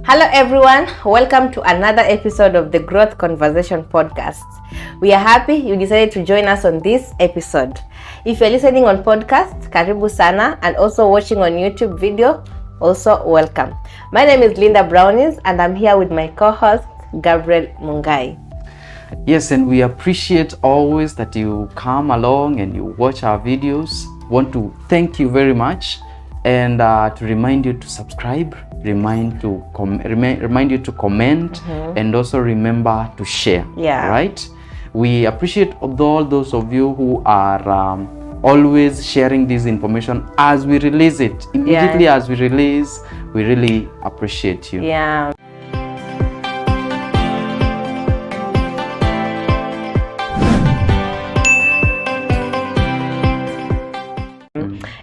Hello everyone, welcome to another episode of the Growth Conversation podcast. We are happy you decided to join us on this episode. If you're listening on podcast, karibu sana, and also watching on YouTube video, also welcome. My name is Linda Brownies and I'm here with my co-host Gabriel Mungai. Yes, and we appreciate always that you come along and you watch our videos. Want to thank you very much, and to remind you to subscribe, remind you to comment, and also remember to share. Yeah. Right. We appreciate all those of you who are always sharing this information as we release it. Immediately as we release, we really appreciate you. Yeah.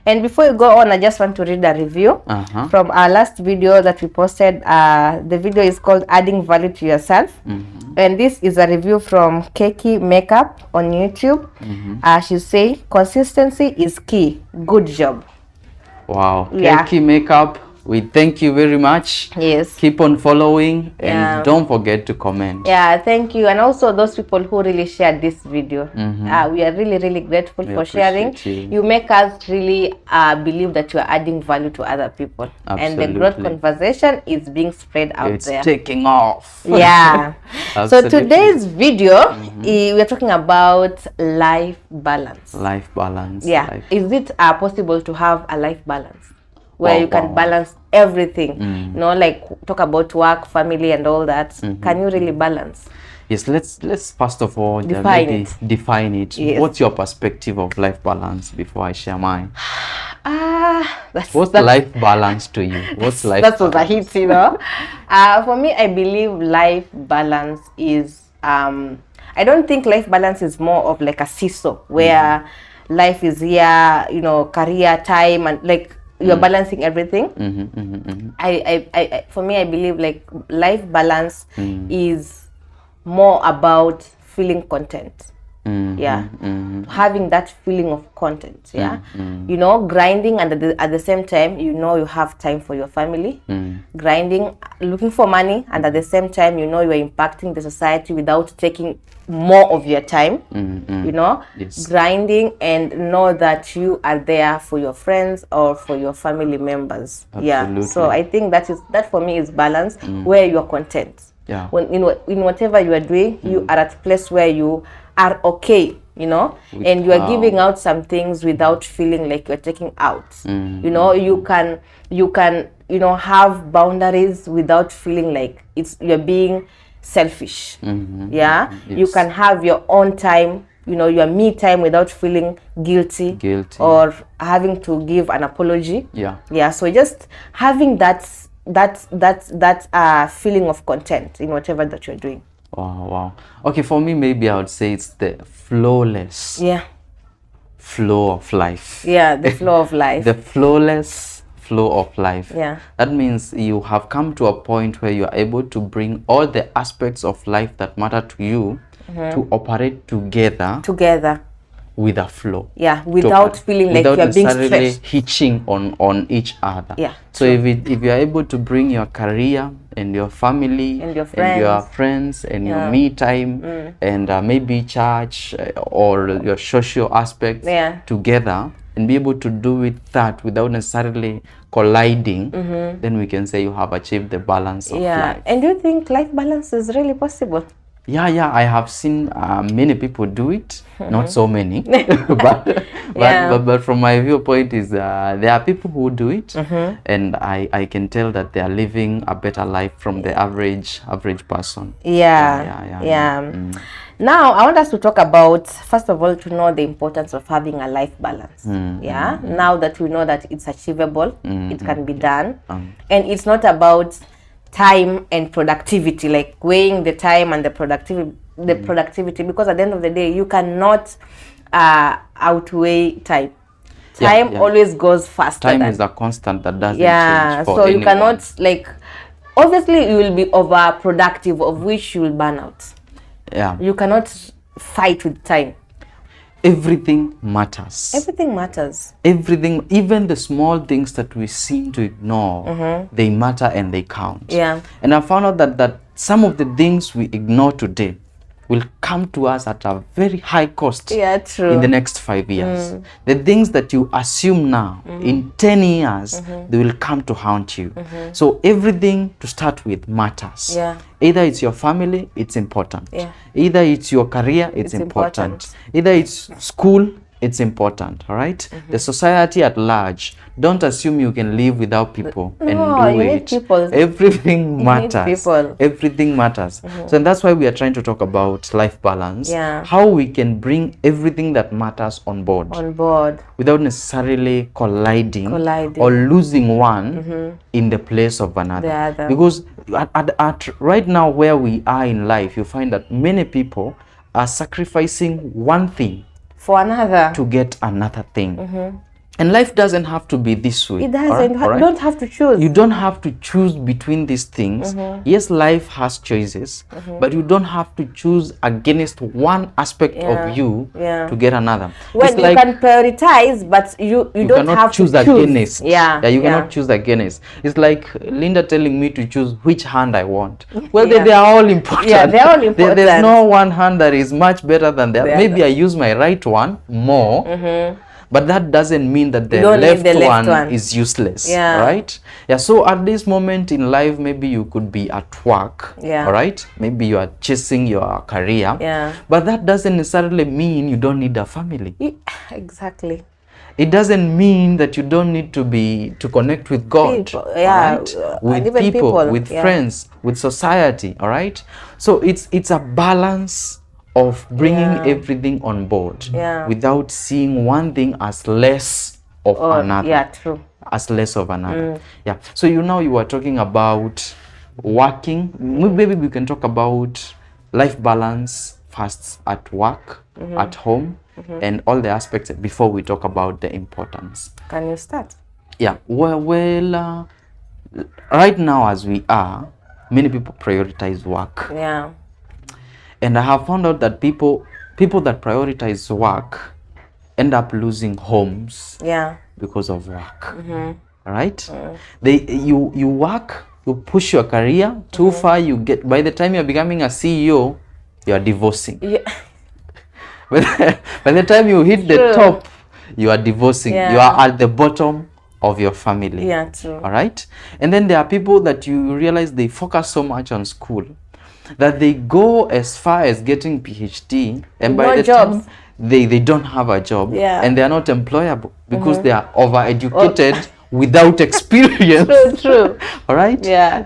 And before you go on, I just want to read a review from our last video that we posted. The video is called Adding Value to Yourself. And this is a review from Keki Makeup on YouTube. She say, consistency is key. Good job. Wow. Keki Makeup, we thank you very much. Yes. Keep on following and don't forget to comment. Yeah, thank you. And also those people who really shared this video. We are really grateful for sharing. You make us really believe that you are adding value to other people. Absolutely. And the growth conversation is being spread out there. It's taking off. Yeah. So today's video, we are talking about life balance. Life balance. Yeah. Is it possible to have a life balance where you can balance everything? You know, like talk about work, family, and all that. Can you really balance? Yes, let's first of all define it. Yes. What's your perspective of life balance before I share mine? What's life balance to you? What's life That was a hit, you know. For me, I believe life balance is I don't think life balance is more of like a seesaw where life is here, you know, career, time, and like you're balancing everything. For me, I believe like life balance is more about feeling content. Having that feeling of content. You know, grinding, and at the same time, you know, you have time for your family. Grinding, looking for money, and at the same time, you know, you are impacting the society without taking more of your time. You know, grinding and know that you are there for your friends or for your family members. Absolutely. So I think that for me is balance, where you are content. When in whatever you are doing, you are at a place where you are okay, you know, and you are giving out some things without feeling like you're taking out. You know, you can you know, have boundaries without feeling like you're being selfish. You can have your own time, you know, your me time, without feeling guilty or having to give an apology. So just having that feeling of content in whatever that you're doing. Wow. Okay, for me, maybe I would say it's the flawless flow of life. The flow of life. The flawless flow of life. That means you have come to a point where you are able to bring all the aspects of life that matter to you to operate together with a flow. Without feeling like you're being stretched, hitching on each other. So if you are able to bring your career and your family and your friends and your me time and maybe church or your social aspects together, and be able to do that without necessarily colliding, then we can say you have achieved the balance of life. And do you think life balance is really possible? I have seen many people do it, not so many, but from my viewpoint is there are people who do it, and I can tell that they are living a better life from the average person. Now I want us to talk about, first of all, to know the importance of having a life balance. Now that we know that it's achievable, it can be done, and it's not about time and productivity, like weighing the time and the productivity, because at the end of the day, you cannot outweigh time. Time always goes faster. Time is a constant that doesn't change for so anyone. You cannot, like, obviously you will be overproductive, of which you will burn out. You cannot fight with time. everything matters. Everything matters. Everything, even the small things that we seem to ignore, they matter and they count. Yeah. And I found out that some of the things we ignore today will come to us at a very high cost. Yeah, true. In the next 5 years. The things that you assume now, in 10 years, they will come to haunt you. So everything, to start with, matters. Yeah. Either it's your family, it's important. Yeah. Either it's your career, it's important. Either it's school, it's important. All right. The society at large. Don't assume you can live without people and do you it. Need people. Everything you matters. Need people. Everything matters. So that's why we are trying to talk about life balance. Yeah. How we can bring everything that matters on board. Without necessarily colliding. Or losing one in the place of another. Because at right now where we are in life, you find that many people are sacrificing one thing for another to get another thing. And life doesn't have to be this way. It doesn't. You don't have to choose. You don't have to choose between these things. Yes, life has choices, but you don't have to choose against one aspect of you to get another. Well, you can prioritize, but you don't have to choose against. You cannot choose against. It's like Linda telling me to choose which hand I want. Well, they are all important. Yeah, they're all important. There's no one hand that is much better than the other. Maybe I use my right one more. But that doesn't mean that the left one is useless, right? Yeah, so at this moment in life, maybe you could be at work, all right? Maybe you are chasing your career, but that doesn't necessarily mean you don't need a family. Exactly. It doesn't mean that you don't need to connect with God, right? With people, with friends, with society, all right? So it's a balance of bringing everything on board without seeing one thing as less of another. Yeah, true. As less of another. Yeah. So you were talking about working. Maybe we can talk about life balance first at work, at home, and all the aspects before we talk about the importance. Can you start? Yeah. Well, right now as we are, many people prioritize work. Yeah. And I have found out that people that prioritize work end up losing homes because of work. Right? You work, you push your career too far, you get, by the time you're becoming a CEO, you are divorcing. By the time you hit the top, you are divorcing. You are at the bottom of your family. Yeah, true. All right? And then there are people that you realize they focus so much on school that they go as far as getting PhD, and by the time they don't have a job, and they are not employable because they are overeducated without experience. True. All right? Yeah.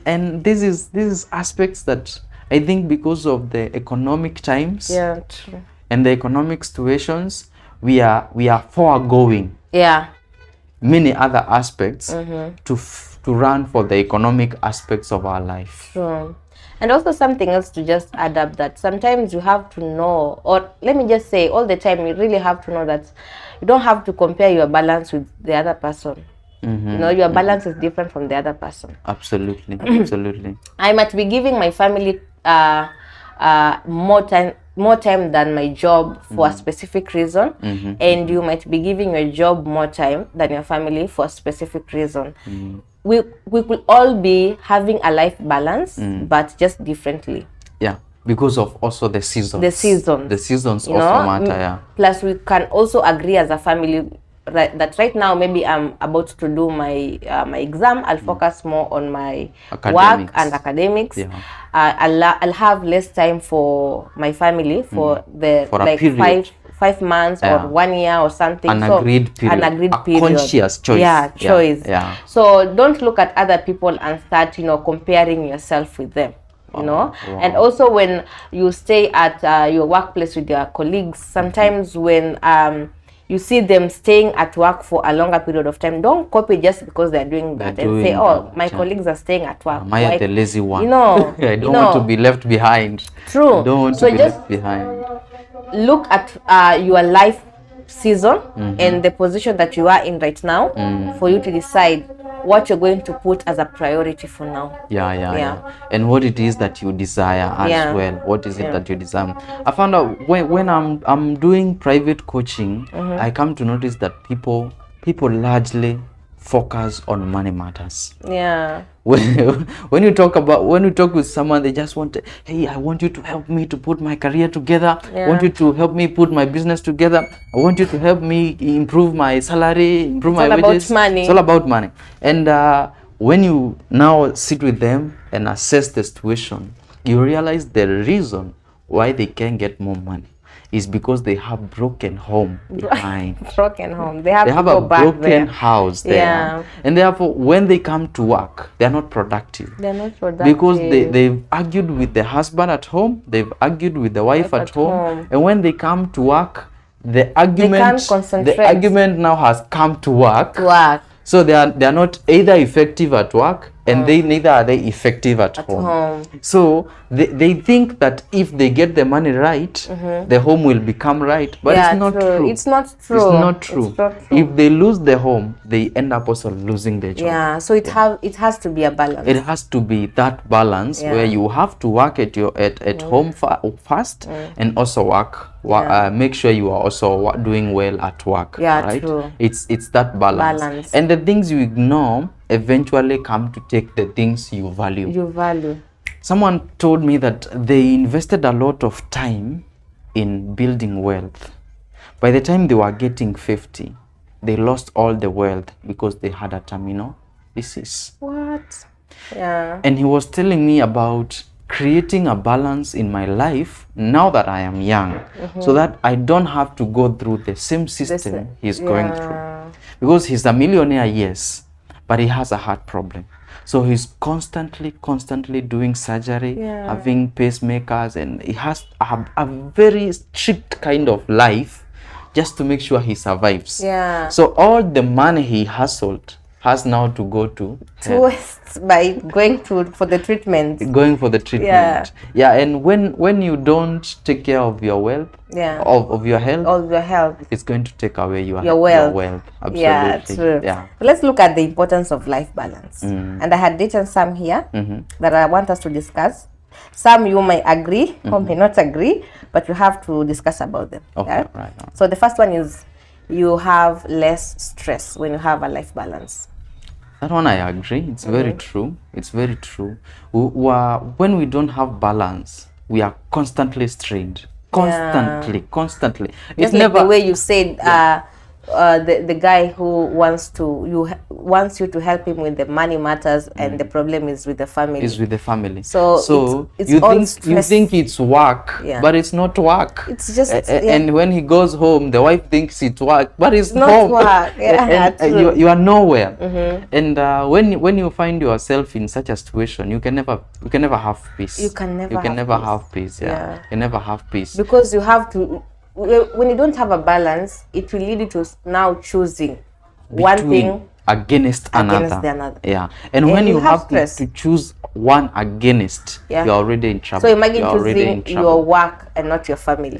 And this is aspects that I think because of the economic times true. And the economic situations, we are foregoing many other aspects to run for the economic aspects of our life. True. And also something else to just add up, that sometimes you have to know, or let me just say, all the time you really have to know that you don't have to compare your balance with the other person. Your balance is different from the other person. Absolutely. Absolutely. I might be giving my family more time than my job for a specific reason, and you might be giving your job more time than your family for a specific reason. We could all be having a life balance, but just differently. Yeah, because of also the seasons. The seasons also matter. Plus, we can also agree as a family that right now maybe I'm about to do my my exam. I'll focus more on my work and academics. I'll have less time for my family for like 5 months or 1 year or something. An agreed period. Conscious choice. Choice. So don't look at other people and start, comparing yourself with them. And also when you stay at your workplace with your colleagues, sometimes when you see them staying at work for a longer period of time, don't copy just because they're doing that and say, oh, my colleagues are staying at work. Am I the lazy one? I don't want to be left behind. True. I don't want to be left behind. Look at your life season and the position that you are in right now for you to decide what you're going to put as a priority for now. Yeah. And what it is that you desire as well. What is it that you desire? I found out when I'm doing private coaching, I come to notice that people largely focus on money matters. When you talk with someone, they just want to, hey, I want you to help me to put my career together. I want you to help me put my business together. I want you to help me improve my salary, improve my wages. It's all about money. And when you now sit with them and assess the situation, you realize the reason why they can't get more money is because they have broken home behind. Broken home. They have a broken house there. And therefore, when they come to work, they're not productive. They're not productive. Because they've argued with the husband at home, they've argued with the wife at home. And when they come to work, the argument now has come to work. So they are not either effective at work, and neither are they effective at home. So they think that if they get the money right, the home will become right. But it's not true. It's not true. If they lose the home, they end up also losing their job. So it has to be a balance. It has to be that balance where you have to work at home first, and also work. Make sure you are also doing well at work. Right? True. It's that balance. And the things you ignore eventually come to take the things you value. Someone told me that they invested a lot of time in building wealth. By the time they were getting 50, they lost all the wealth because they had a terminal disease. What? And he was telling me about creating a balance in my life now that I am young, so that I don't have to go through the same system he's going through. Because he's a millionaire, yes, but he has a heart problem. So he's constantly doing surgery, having pacemakers, and he has a very strict kind of life just to make sure he survives. So all the money he hustled has now to go to waste by going for the treatment. And when you don't take care of your wealth, of your health, it's going to take away your wealth. Absolutely. True. Let's look at the importance of life balance. And I had written some here that I want us to discuss. Some you may agree or may not agree, but you have to discuss about them. Right. So the first one is you have less stress when you have a life balance. That one I agree. It's very true. It's very true. When we don't have balance, we are constantly strained. Constantly. It's never like the way you said. The guy who wants you to help him with the money matters, and the problem is with the family. So you think it's work, but it's not work. It's just and when he goes home, the wife thinks it's work, but it's not home. Work. You are nowhere. And when you find yourself in such a situation, you can never have peace. You can never have peace. You can never have peace, because you have to. When you don't have a balance, it will lead you to now choosing one thing against another. And when you have to choose one against, you're already in trouble. So imagine choosing your work and not your family.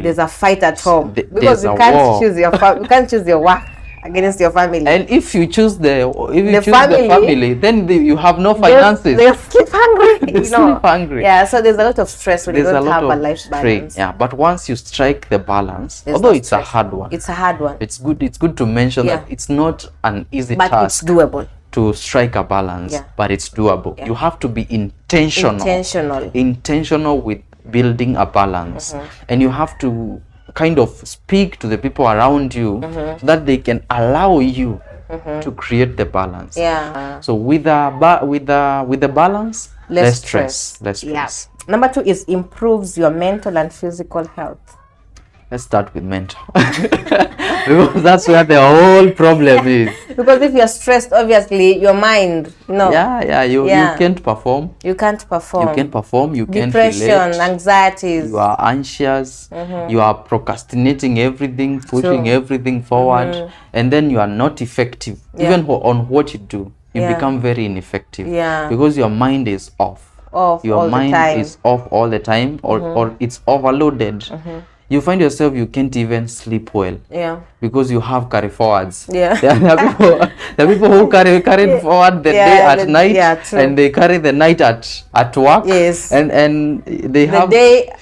There's a fight at home because you can't choose your work against your family. And if you choose the family, then you have no finances. They'll sleep hungry. So there's a lot of stress when you don't have a life balance. But once you strike the balance, although it's a hard one. It's good to mention that it's not an easy task. But it's doable. To strike a balance, but it's doable. You have to be intentional with building a balance, and you have to kind of speak to the people around you that they can allow you to create the balance. So with the balance, less stress. Number 2 is improves your mental and physical health. Let's start with mental. Because that's where the whole problem is. Because if you're stressed, obviously your mind, you can't perform. You can't perform. You can't depression, anxieties. You are anxious. You are procrastinating everything, pushing everything forward, and then you are not effective. Even on what you do, you become very ineffective. Because your mind is off. Your mind is off all the time, or it's overloaded. you find yourself you can't even sleep well. Yeah. Because you have carry forwards. Yeah. There are people who carry forward the day at night, and they carry the night at work. Yes. And they have the day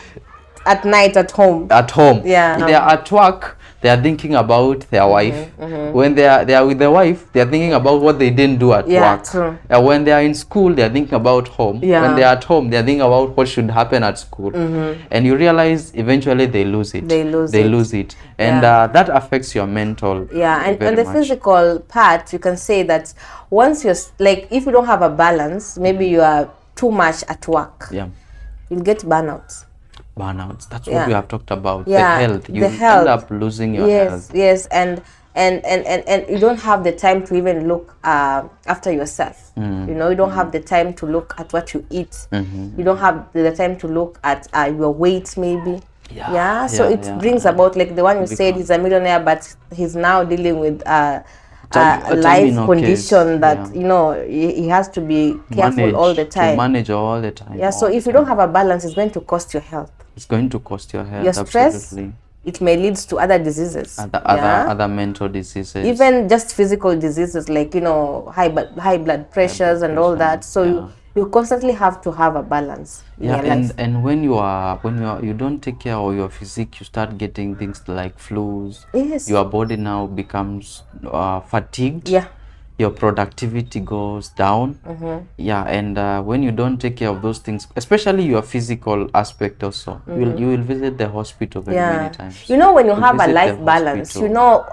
at night at home. At home. Yeah. They are at work. They are thinking about their wife. When they are with their wife, they are thinking about what they didn't do at work. True. When they are in school, they are thinking about home. When they are at home, they are thinking about what should happen at school. And you realize eventually they lose it. They lose it. And that affects your mental. Yeah, and on the physical part, you can say that once you're like, if you don't have a balance, maybe you are too much at work. Yeah. You'll get burnouts. That's what we have talked about. The health. You end up losing your health. Yes, and you don't have the time to even look after yourself. You know, you don't have the time to look at what you eat. You don't have the time to look at your weight, maybe. So it brings about, like the one you said, he's a millionaire, but he's now dealing with a life condition that you know he has to be careful all the time. To manage all the time. Yeah, so if you don't have a balance, it's going to cost your health. It's going to cost your health. Your stress, absolutely. It may lead to other diseases. Other mental diseases. Even just physical diseases, like, you know, high blood pressures and all that. So you constantly have to have a balance in your life. And when you don't take care of your physique, you start getting things like flus. Yes. Your body now becomes fatigued. Yeah. Your productivity goes down. And when you don't take care of those things, especially your physical aspect also, you will visit the hospital very many times. You know, when you have a life balance, you know,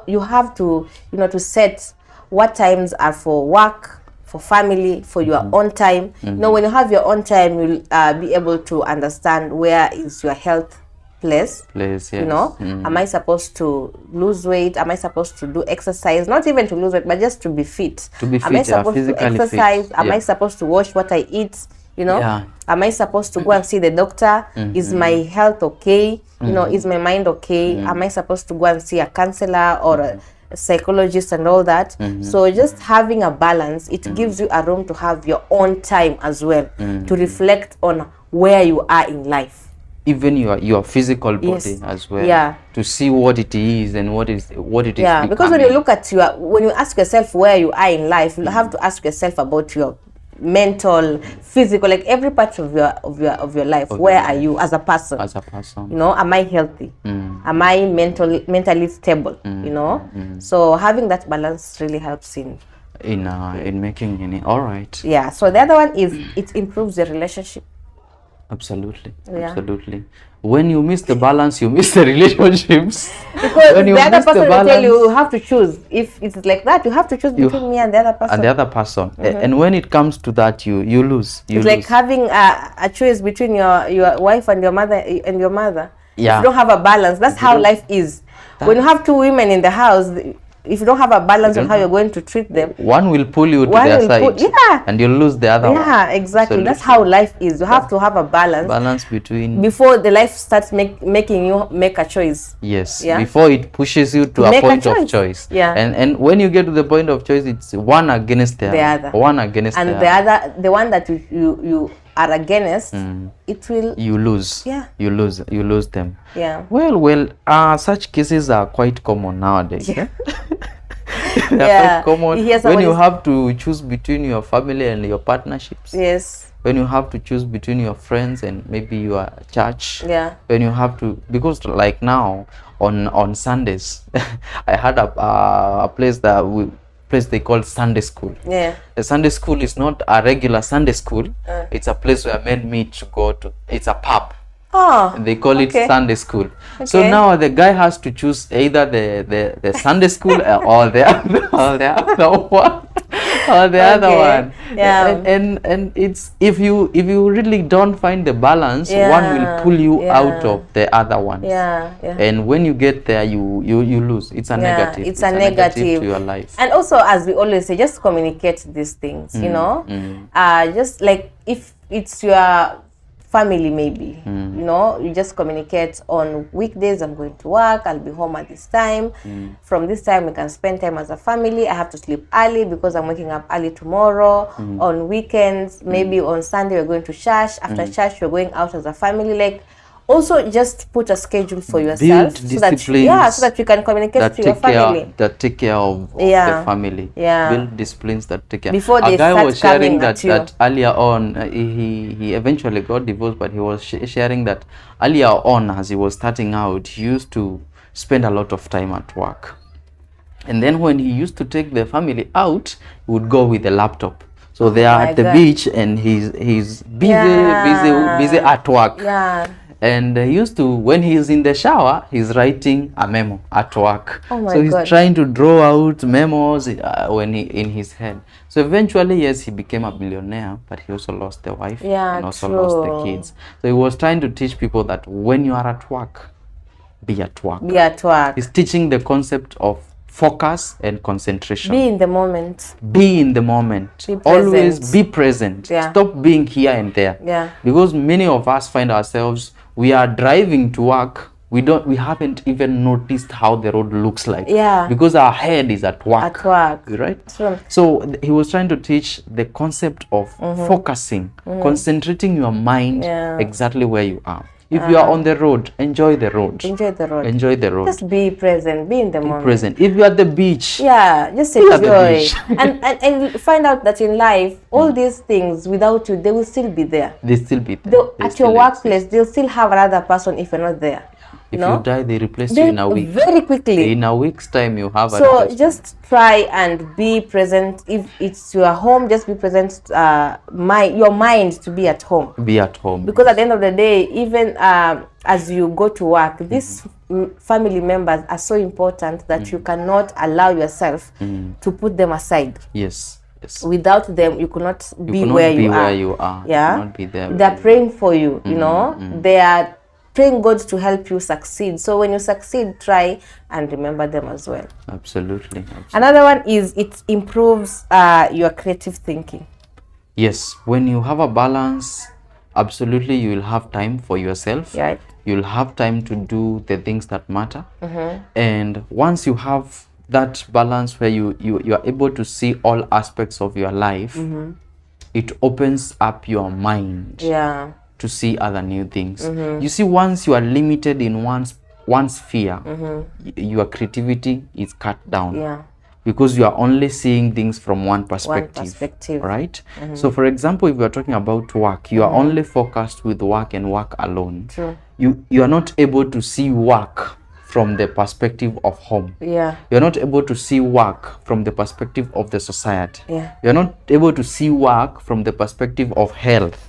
you have to, you know, to set what times are for work, for family, for your own time. You know, when you have your own time, you'll be able to understand where is your health place, yes. You know, am I supposed to lose weight? Am I supposed to do exercise? Not even to lose weight, but just to be fit. Am I supposed to exercise? Am I supposed to watch what I eat? You know, am I supposed to go and see the doctor? Is my health okay? You know, is my mind okay? Am I supposed to go and see a counselor or a psychologist and all that? So just having a balance, it gives you a room to have your own time as well, to reflect on where you are in life. Even your physical body as well, to see what it is and what it is becoming. Because when you look at when you ask yourself where you are in life, you have to ask yourself about your mental, physical, like every part of your life. Where are you as a person? You know, am I healthy? Am I mentally stable? You know, so having that balance really helps in making any. All right. Yeah. So the other one is it improves your relationship. Absolutely. When you miss the balance, you miss the relationships. Because when the other person will tell you have to choose. If it's like that, you have to choose between me and the other person. And when it comes to that, you lose. It's like having a choice between your wife and your mother. Yeah. If you don't have a balance, that's how life is. When you have two women in the house, if you don't have a balance on how you're going to treat them, one will pull you to their side, and you'll lose the other one. Yeah, exactly. Absolutely. That's how life is. You have to have a balance between before the life starts making you make a choice. Yes. Yeah? Before it pushes you to a point of choice. Yeah. And when you get to the point of choice, it's one against the other. One against the other. The one that you are against, it will. You lose. Yeah. You lose them. Yeah. Well. Such cases are quite common nowadays. Yeah. They are quite common when you have to choose between your family and your partnerships. Yes. When you have to choose between your friends and maybe your church. Yeah. When you have to, because like now on Sundays, I had a place they call Sunday school. Yeah. The Sunday school is not a regular Sunday school. It's a place where men meet to go to. It's a pub. Oh, they call it Sunday school. Okay. So now the guy has to choose either the Sunday school or the other one. Or the other one. Yeah. And it's if you really don't find the balance, one will pull you out of the other one. Yeah. And when you get there, you lose. It's a negative. It's a negative to your life. And also, as we always say, just communicate these things. You know, just like if it's your family, maybe you know, you just communicate on weekdays. I'm going to work, I'll be home at this time. From this time we can spend time as a family. I have to sleep early because I'm waking up early tomorrow. On weekends, maybe on Sunday we're going to church. After church we're going out as a family. Like Also, just put a schedule for yourself. Build so that, disciplines so that you can communicate to your family. That take care of the family. Build disciplines that take care. Before a they guy start was sharing coming that earlier on, he eventually got divorced, but he was sharing that earlier on, as he was starting out, he used to spend a lot of time at work. And then when he used to take the family out, he would go with the laptop. So they are at the beach and he's busy at work. And he used to, when he's in the shower, he's writing a memo at work. So he's trying to draw out memos when in his head. So eventually, yes, he became a billionaire, but he also lost the wife and also lost the kids. So he was trying to teach people that when you are at work, be at work. Be at work. He's teaching the concept of focus and concentration. Be in the moment. Be in the moment. Be always be present. Stop being here and there. Because many of us find ourselves, we are driving to work, we haven't even noticed how the road looks like. Because our head is at work. Right? So he was trying to teach the concept of focusing, concentrating your mind exactly where you are. If you are on the road, enjoy the road. Enjoy the road. Enjoy the road. Just be present. Be in the moment. Present. If you are at the beach, just enjoy. and find out that in life, all these things without you, they will still be there. They still be there. At your workplace, they'll still have another person if you're not there. If you die, they replace you in a week. Very quickly. In a week's time, you have a So just try and be present. If it's your home, just be present. Your mind to be at home. Be at home. Because at the end of the day, even as you go to work, these family members are so important that you cannot allow yourself to put them aside. Yes. Without them, you could not be where you are. You cannot be there. They're praying for you. You know, they are praying God to help you succeed. So when you succeed, try and remember them as well. Absolutely. Another one is it improves your creative thinking. Yes, when you have a balance, absolutely you will have time for yourself. Right. You'll have time to do the things that matter. And once you have that balance where you are able to see all aspects of your life, it opens up your mind. To see other new things. You see, once you are limited in one sphere, your creativity is cut down. Because you are only seeing things from one perspective. Right? So for example, if we are talking about work, you are only focused with work and work alone. True. You are not able to see work from the perspective of home. You're not able to see work from the perspective of the society. You're not able to see work from the perspective of health.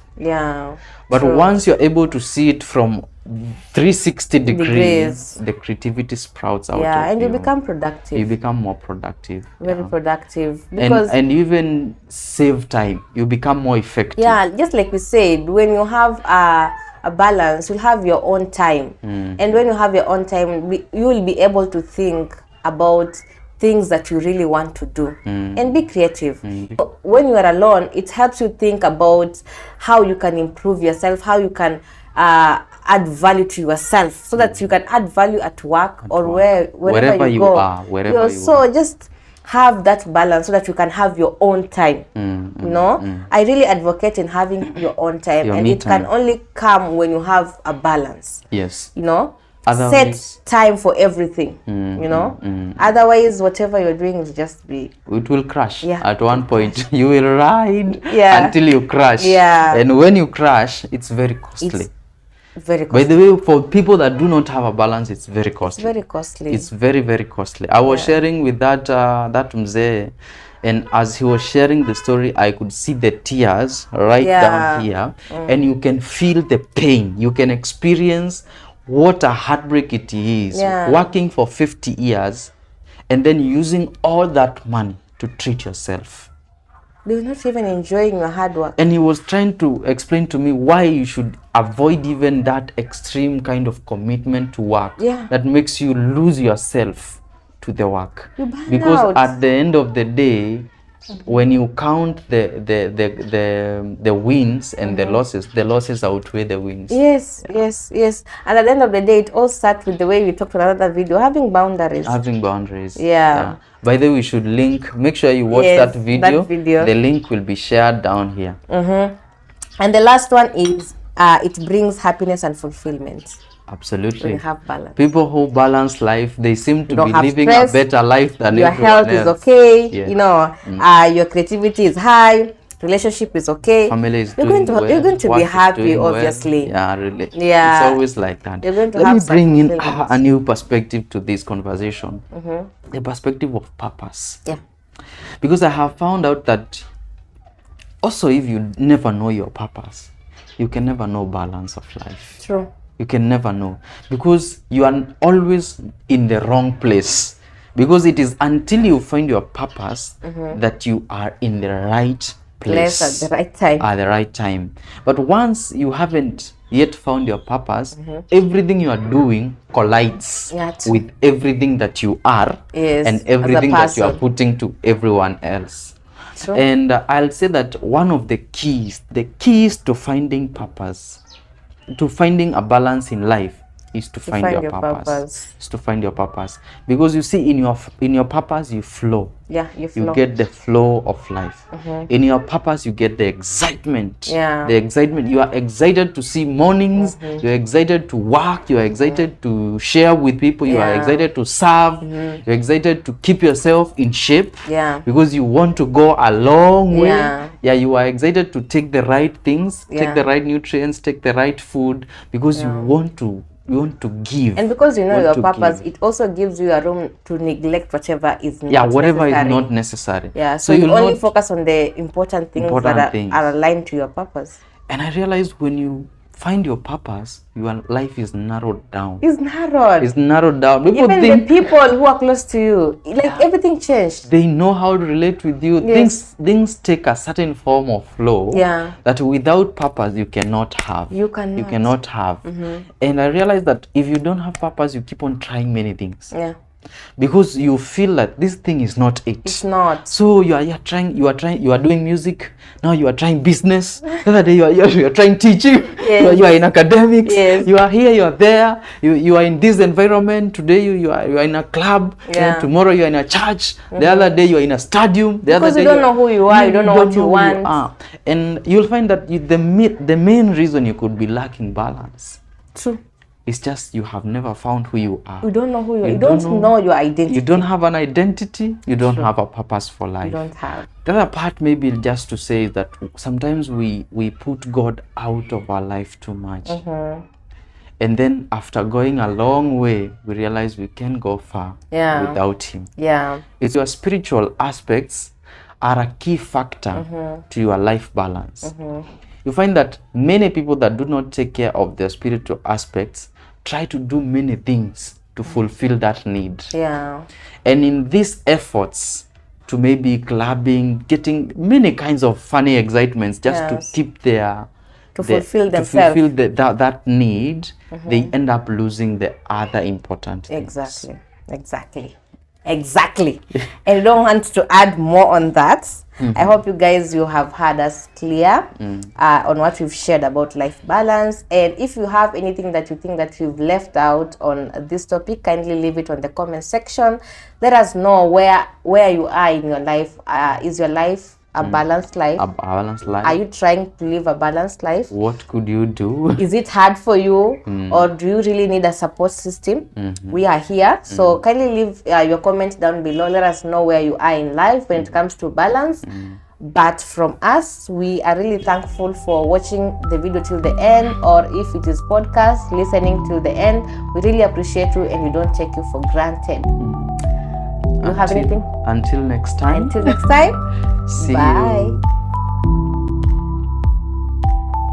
But once you're able to see it from 360 degrees, the creativity sprouts out of and you become productive. You become more productive. Very productive. Because and you even save time. You become more effective. Just like we said, when you have a balance, you'll have your own time. And when you have your own time, you will be able to think about things that you really want to do and be creative. When you are alone, it helps you think about how you can improve yourself, how you can add value to yourself, so that you can add value at work or wherever you go. So just have that balance so that you can have your own time. You know, I really advocate in having your own time, and it can only come when you have a balance. Yes. You know, set time for everything. You know, otherwise whatever you're doing will just be, it will crash. At one point you will ride until you crash. And when you crash, it's very costly. Very costly. By the way, for people that do not have a balance, it's very costly. It's very costly. It's very, very costly. I was sharing with that mzee, and as he was sharing the story, I could see the tears right down here, and you can feel the pain. You can experience what a heartbreak it is, working for 50 years and then using all that money to treat yourself. You're not even enjoying your hard work. And he was trying to explain to me why you should avoid even that extreme kind of commitment to work that makes you lose yourself to the work. Because at the end of the day, when you count the wins and the losses outweigh the wins. Yes. And at the end of the day, it all starts with the way we talked about another video, having boundaries. By the way, we should link, make sure you watch that video. The link will be shared down here. And the last one is it brings happiness and fulfillment. Absolutely. When you have balance. People who balance life, they seem to be living stress, a better life than your everyone health else. is okay. Yes. You know, your creativity is high. Relationship is okay. Family is you're going to be happy, obviously. Well. Yeah, really. Yeah. It's always like that. You're going to Let have me bring in fulfillment. a new perspective to this conversation. The perspective of purpose. Yeah. Because I have found out that also if you never know your purpose, you can never know balance of life. True. You can never know, because you are always in the wrong place. Because it is until you find your purpose that you are in the right place at the right time. At the right time. But once you haven't yet found your purpose, everything you are doing collides with everything that you are and everything that you are putting to everyone else. True. And I'll say that one of the keys to finding purpose, to finding a balance in life, is to find your purpose. Is to find your purpose. Because you see, in your purpose you flow. Yeah, you flow. You get the flow of life. In your purpose you get the excitement. Yeah. The excitement. You are excited to see mornings. You're excited to work. You're excited to share with people. You are excited to serve. You're excited to keep yourself in shape. Yeah. Because you want to go a long way. Yeah, you are excited to take the right things, take the right nutrients, take the right food, because you want to give. And because you know your purpose, it also gives you a room to neglect whatever is not necessary. Whatever is not necessary. Yeah, so you only focus on the important things that are aligned to your purpose. And I realized when you find your purpose, your life is narrowed down. It's narrowed. It's narrowed down. Even the people who are close to you, like everything changed. They know how to relate with you. Yes. Things take a certain form of flow that without purpose you cannot have. You cannot have. And I realized that if you don't have purpose, you keep on trying many things. Yeah. Because you feel that this thing is not it. It's not. So you are doing music. Now you are trying business. The other day you are trying teaching. Yes. You are in academics. Yes. You are here, you are there. You are in this environment. Today you are in a club. Yeah. Tomorrow you are in a church. The other day you are in a stadium. Because you don't know who you are. You don't know what you want. And you'll find that the main reason you could be lacking balance. True. It's just you have never found who you are. You don't know who you are. You don't know your identity. You don't have an identity. You don't have a purpose for life. You don't have. The other part maybe just to say that sometimes we put God out of our life too much. And then after going a long way, we realize we can't go far without Him. Yeah. It's your spiritual aspects are a key factor to your life balance. You find that many people that do not take care of their spiritual aspects try to do many things to fulfill that need. Yeah. And in these efforts to maybe clubbing, getting many kinds of funny excitements just to keep their fulfill themselves. To fulfill that need, they end up losing the other important things. Exactly. And I don't want to add more on that. I hope you have had us clear on what we've shared about life balance. And if you have anything that you think that you've left out on this topic, kindly leave it on the comment section. Let us know where you are in your life. Is your life a balanced life? A balanced life. Are you trying to live a balanced life? What could you do? Is it hard for you, or do you really need a support system? We are here. So kindly leave your comment down below. Let us know where you are in life when it comes to balance. But from us, we are really thankful for watching the video till the end, or if it is podcast, listening till the end. We really appreciate you and we don't take you for granted. You have anything? Until next time. Until next time. See Bye. you.